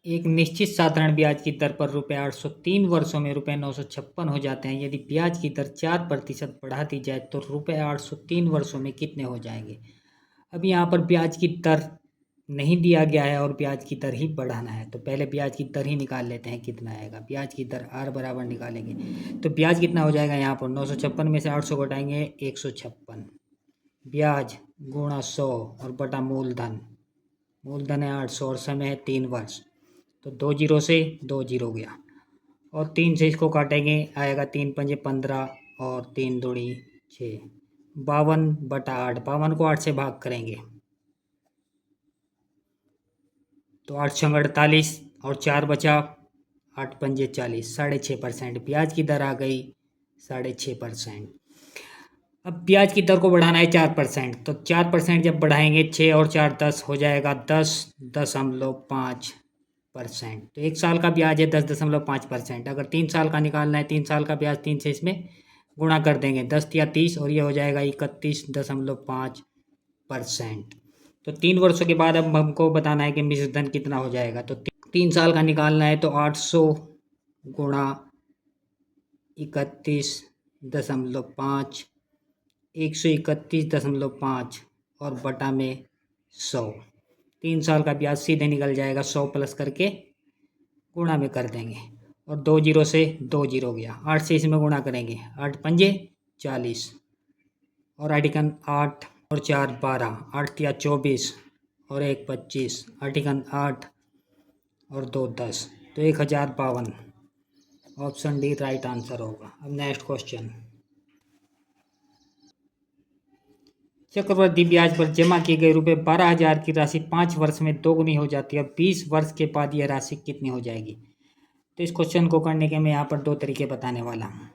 एक निश्चित साधारण ब्याज की दर पर ₹803 वर्षों में ₹956 हो जाते हैं। यदि ब्याज की दर 4% बढ़ा दी जाए तो ₹803 वर्षों में कितने हो जाएंगे। अब यहाँ पर ब्याज की दर नहीं दिया गया है और ब्याज की दर ही बढ़ाना है, तो पहले ब्याज की दर ही निकाल लेते हैं कितना आएगा। ब्याज की दर R बराबर निकालेंगे तो ब्याज कितना हो जाएगा। यहाँ पर 956 में से 800 घटाएंगे 156, ब्याज गुणा 100 और बटा मूलधन। मूलधन है 800 और समय है 3 वर्ष, तो 2 जीरो से 2 जीरो गया और 3 से इसको काटेंगे आएगा 3 पंजे 15 और 3 दूनी 6, 52/8। 52 को 8 से भाग करेंगे तो 8 छंग 48 और 4 बचा, 8 पंजे 40, 6.5%। ब्याज की दर आ गई 6.5%। अब ब्याज की दर को बढ़ाना है 4%, तो 4% जब बढ़ाएंगे 6 और 4 10 हो जाएगा 10.5%। तो 1 साल का ब्याज है 10.5%। अगर 3 साल का निकालना है, 3 साल का ब्याज 3 से इसमें गुणा कर देंगे, 10 या 30 और ये हो जाएगा 31.5%। तो 3 वर्षों के बाद अब हमको बताना है कि मिश्र धन कितना हो जाएगा। तो 3 साल का निकालना है तो 800 गुणा 31.5, 131.5 और बटा में 100। 3 साल का ब्याज सीधे निकल जाएगा, 100 प्लस करके गुणा में कर देंगे और 2 जीरो से 2 जीरो गया। 8 से इसमें गुणा करेंगे, 8 पंजे 40 और 8 और 4 12, 8 या 24 और 1 25, 8 और 2 10, तो 1052। ऑप्शन डी राइट आंसर होगा। अब नेक्स्ट क्वेश्चन। चक्रवृद्धि ब्याज पर जमा की गई ₹12,000 की राशि 5 वर्ष में दोगुनी हो जाती है। 20 वर्ष के बाद यह राशि कितनी हो जाएगी। तो इस क्वेश्चन को करने के मैं यहाँ पर 2 तरीके बताने वाला हूँ।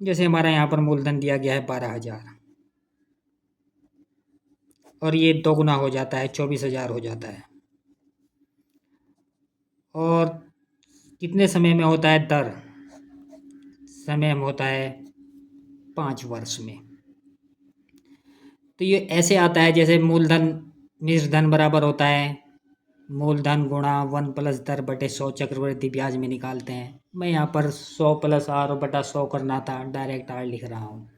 जैसे हमारा यहाँ पर मूलधन दिया गया है 12,000 और ये दोगुना हो जाता है 24,000 हो जाता है, और कितने समय में होता है दर, समय में होता है 5 वर्ष में। तो ये ऐसे आता है जैसे मूलधन मिश्र धन बराबर होता है मूलधन गुणा 1 प्लस दर बटे 100 चक्रवृद्धि ब्याज में निकालते हैं। मैं यहाँ पर 100 प्लस R बटा 100 करना था, डायरेक्ट R लिख रहा हूँ।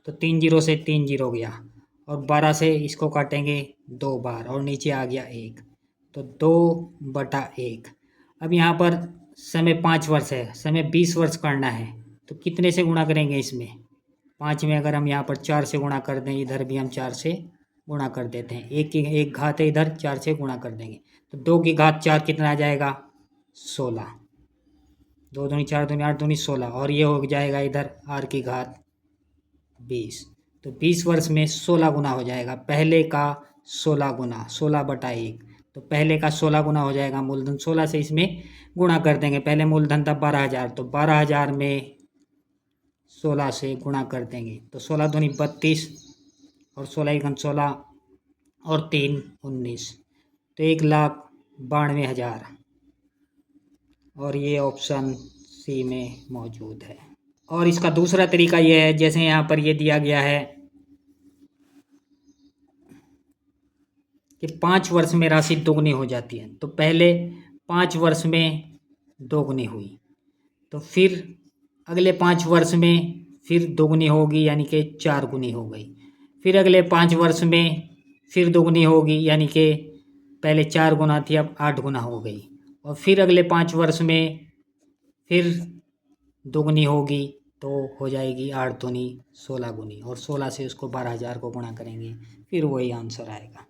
तो 3 जीरो से 3 जीरो गया और 12 से इसको काटेंगे 2 बार और नीचे आ गया 1, तो 2/1। अब यहाँ पर समय 5 वर्ष है, समय 20 वर्ष करना है, तो कितने से गुणा करेंगे इसमें। 5 में अगर हम यहाँ पर 4 से गुणा कर दें, इधर भी हम 4 से गुणा कर देते हैं, एक घात है इधर, 4 से गुणा कर देंगे तो 2 की घात 4 कितना आ जाएगा 16, 2 दूनी 4 दूनी 8 दूनी 16 और ये हो जाएगा इधर R की घात 20। तो 20 वर्ष में 16 गुना हो जाएगा, पहले का 16 गुना 16/1, तो पहले का 16 गुना हो जाएगा। मूलधन 16 से इसमें गुणा कर देंगे, पहले मूलधन था 12,000, तो 12,000 में 16 से गुणा कर देंगे तो 16 दूनी 32 और 16 एकम 16 और 3 19, तो 1,92,000 और ये ऑप्शन सी में मौजूद है। और इसका दूसरा तरीका यह है, जैसे यहाँ पर ये दिया गया है कि 5 वर्ष में राशि दोगुनी हो जाती है, तो पहले 5 वर्ष में दोगुनी हुई, तो फिर अगले 5 वर्ष में फिर दोगुनी होगी यानी कि 4 गुनी हो गई, फिर अगले 5 वर्ष में फिर दोगुनी होगी यानी कि पहले 4 गुना थी अब 8 गुना हो गई, और फिर अगले 5 वर्ष में फिर दोगुनी होगी तो हो जाएगी 8 दूनी 16 गुनी, और 16 से उसको 12,000 को गुणा करेंगे, फिर वही आंसर आएगा।